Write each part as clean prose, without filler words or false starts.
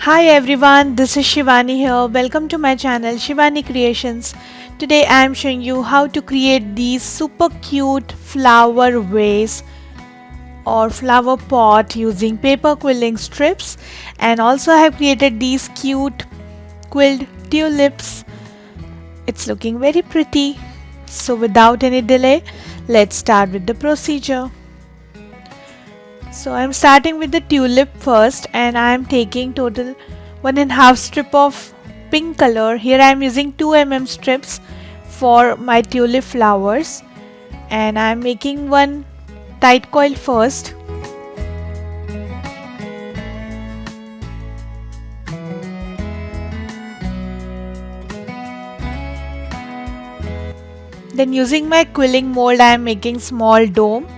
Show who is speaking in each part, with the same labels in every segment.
Speaker 1: Hi everyone, this is Shivani here. Welcome to my channel Shivani Creations. Today I am showing you how to create these super cute flower vase or flower pot using paper quilling strips, and also I have created these cute quilled tulips. It's looking very pretty. So without any delay, let's start with the procedure. So I'm starting with the tulip first, and I'm taking total 1.5 strip of pink color. Here I'm using 2 mm strips for my tulip flowers, and I'm making one tight coil first. Then using my quilling mold I am making small dome.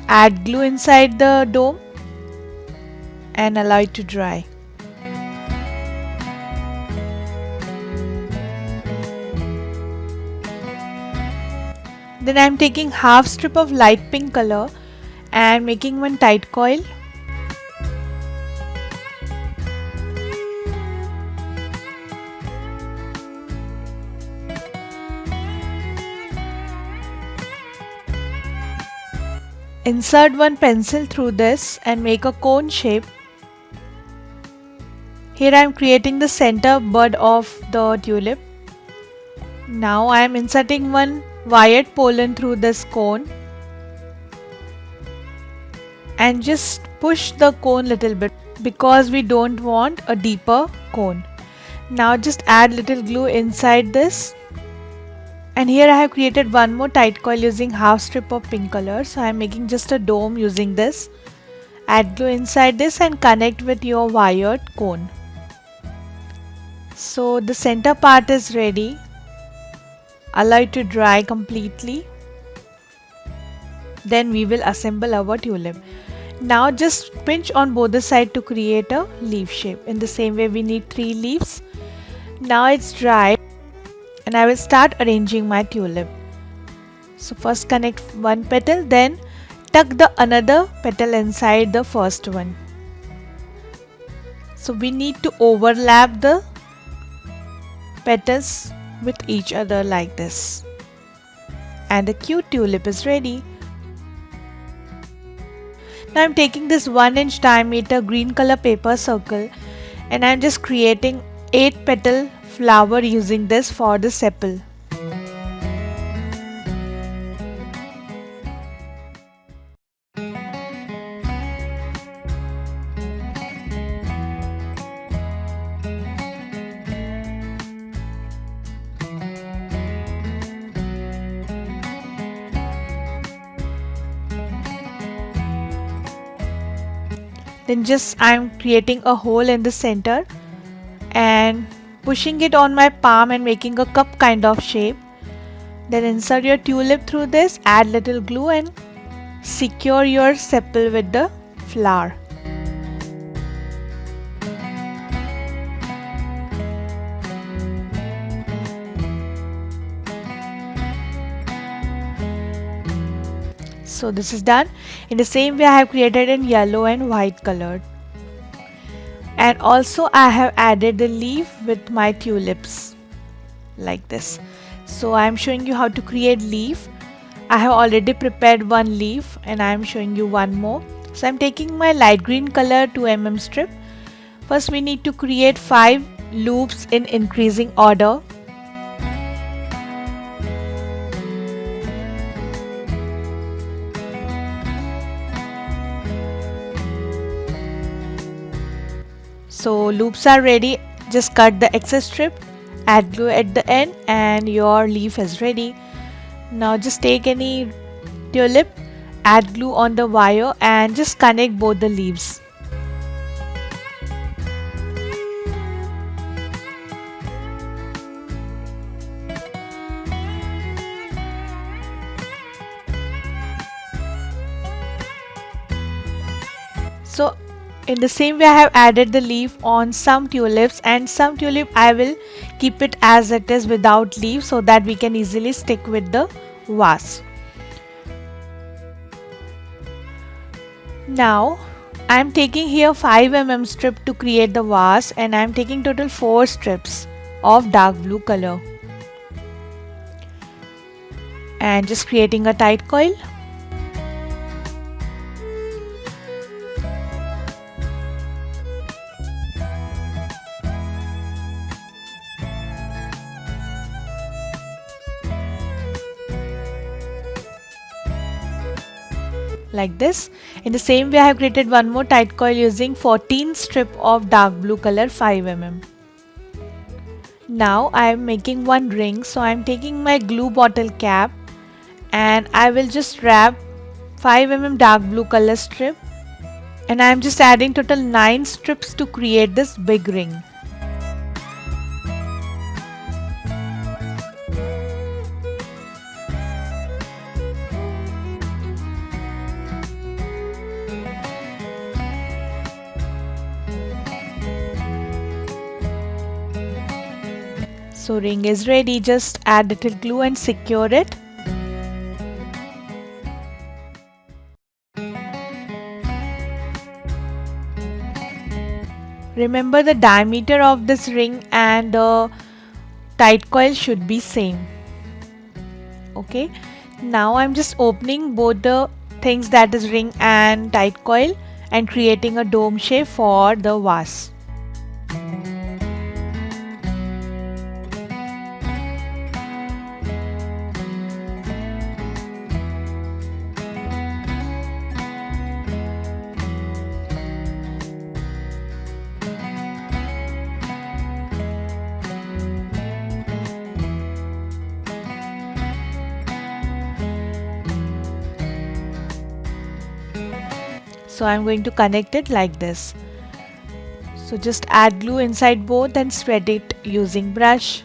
Speaker 1: Add glue inside the dome and allow it to dry. Then I am taking half strip of light pink color and making one tight coil. Insert one pencil through this and make a cone shape. Here I am creating the center bud of the tulip. Now I am inserting one wired pollen through this cone and just push the cone little bit because we don't want a deeper cone. Now just add little glue inside this, and here I have created one more tight coil using half strip of pink color. So I am making just a dome using this. Add glue inside this and connect with your wired cone. So the center part is ready. Allow it to dry completely. Then we will assemble our tulip. Now just pinch on both the sides to create a leaf shape. In the same way we need 3 leaves. Now it's dry and I will start arranging my tulip. So first connect one petal, then tuck the another petal inside the first one. So we need to overlap the petals with each other like this. And the cute tulip is ready. Now I'm taking this 1-inch diameter green color paper circle and I'm just creating 8 petal flower using this for the sepal. Then just I'm creating a hole in the center and pushing it on my palm and making a cup kind of shape. Then insert your tulip through this, add little glue and secure your sepal with the flower. So this is done. In the same way I have created in yellow and white colored. And also I have added the leaf with my tulips like this. So I am showing you how to create leaf. I have already prepared one leaf and I am showing you one more. So I am taking my light green color 2 mm strip. First we need to create 5 loops in increasing order. So loops are ready. Just cut the excess strip, add glue at the end and your leaf is ready. Now just take any tulip, add glue on the wire and just connect both the leaves. So in the same way I have added the leaf on some tulips, and some tulip I will keep it as it is without leaf so that we can easily stick with the vase. Now I am taking here 5 mm strip to create the vase, and I am taking total 4 strips of dark blue color and just creating a tight coil. Like this. In the same way, I have created one more tight coil using 14 strip of dark blue color 5 mm. Now I am making one ring, so I am taking my glue bottle cap and I will just wrap 5 mm dark blue color strip, and I am just adding total 9 strips to create this big ring. So ring is ready, just add little glue and secure it. Remember, the diameter of this ring and the tight coil should be same. Okay, now I'm just opening both the things, that is ring and tight coil, and creating a dome shape for the vase. So I'm going to connect it like this. So just add glue inside both and spread it using brush.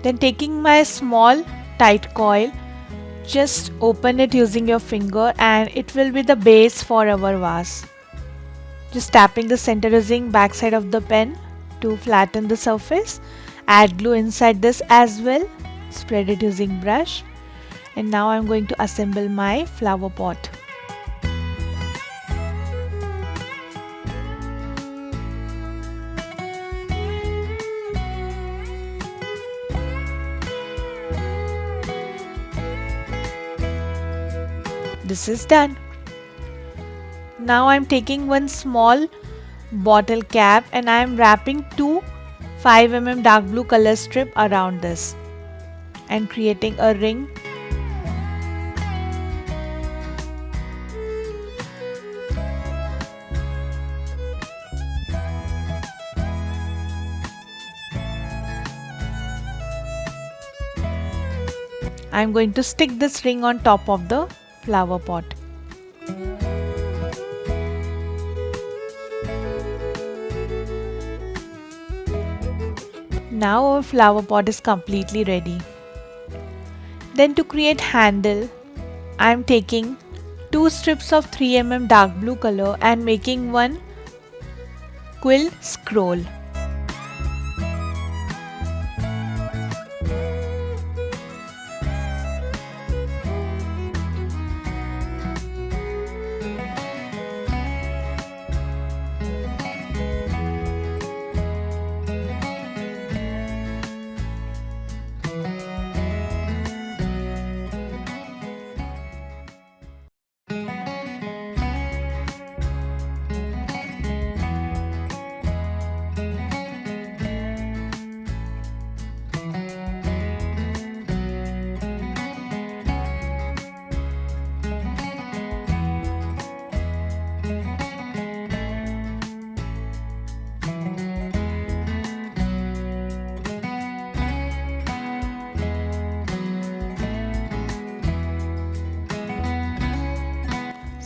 Speaker 1: Then taking my small tight coil, just open it using your finger and it will be the base for our vase. Just tapping the center using back side of the pen to flatten the surface. Add glue inside this as well. Spread it using brush. And now I'm going to assemble my flower pot. This is done. Now I'm taking one small bottle cap and I am wrapping two 5 mm dark blue color strip around this and creating a ring. I'm going to stick this ring on top of the flower pot. Now our flower pot is completely ready. Then to create handle, I am taking two strips of 3 mm dark blue color and making one quill scroll.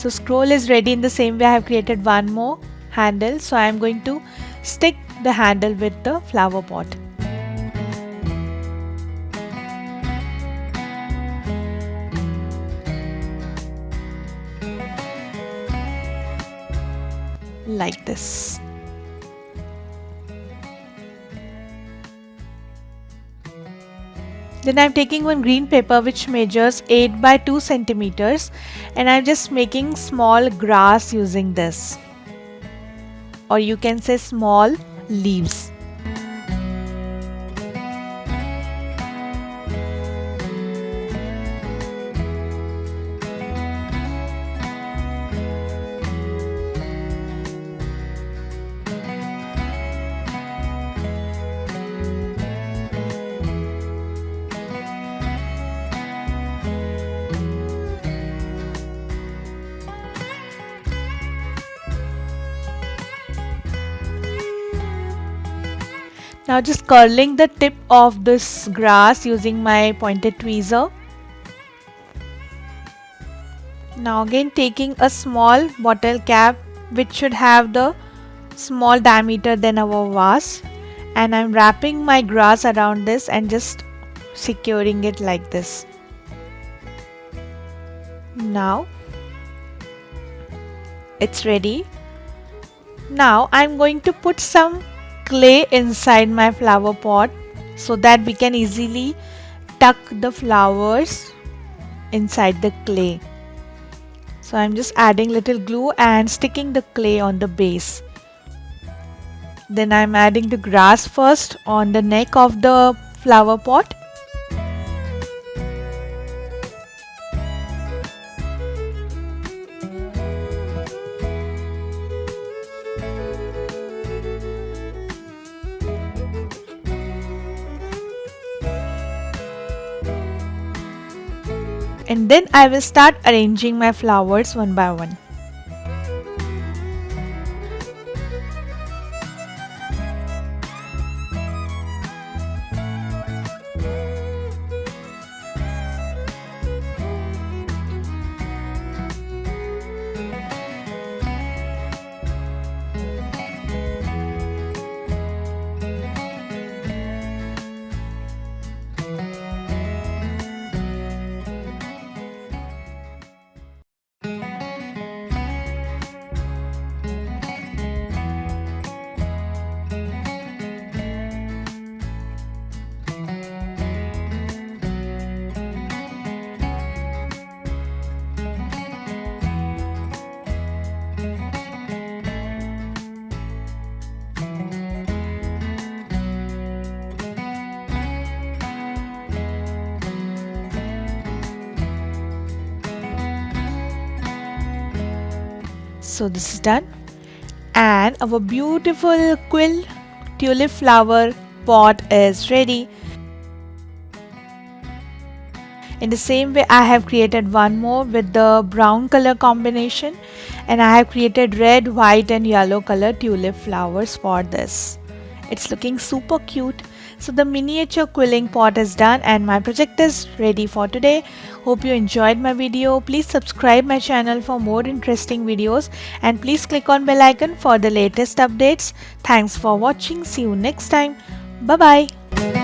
Speaker 1: So scroll is ready. In the same way I have created one more handle. So I am going to stick the handle with the flower pot. Like this. Then I'm taking one green paper which measures 8 by 2 centimeters, and I'm just making small grass using this, or you can say small leaves. Now just curling the tip of this grass using my pointed tweezer. Now again taking a small bottle cap which should have the small diameter than our vase, and I'm wrapping my grass around this and just securing it like this. Now it's ready. Now I'm going to put some clay inside my flower pot so that we can easily tuck the flowers inside the clay. So I'm just adding little glue and sticking the clay on the base. Then I'm adding the grass first on the neck of the flower pot. And then I will start arranging my flowers one by one. So this is done, and our beautiful quill tulip flower pot is ready. In the same way I have created one more with the brown color combination, and I have created red, white and yellow color tulip flowers for this. It's looking super cute. So the miniature quilling pot is done and my project is ready for today. Hope you enjoyed my video. Please subscribe my channel for more interesting videos, and please click on bell icon for the latest updates. Thanks for watching. See you next time. Bye bye.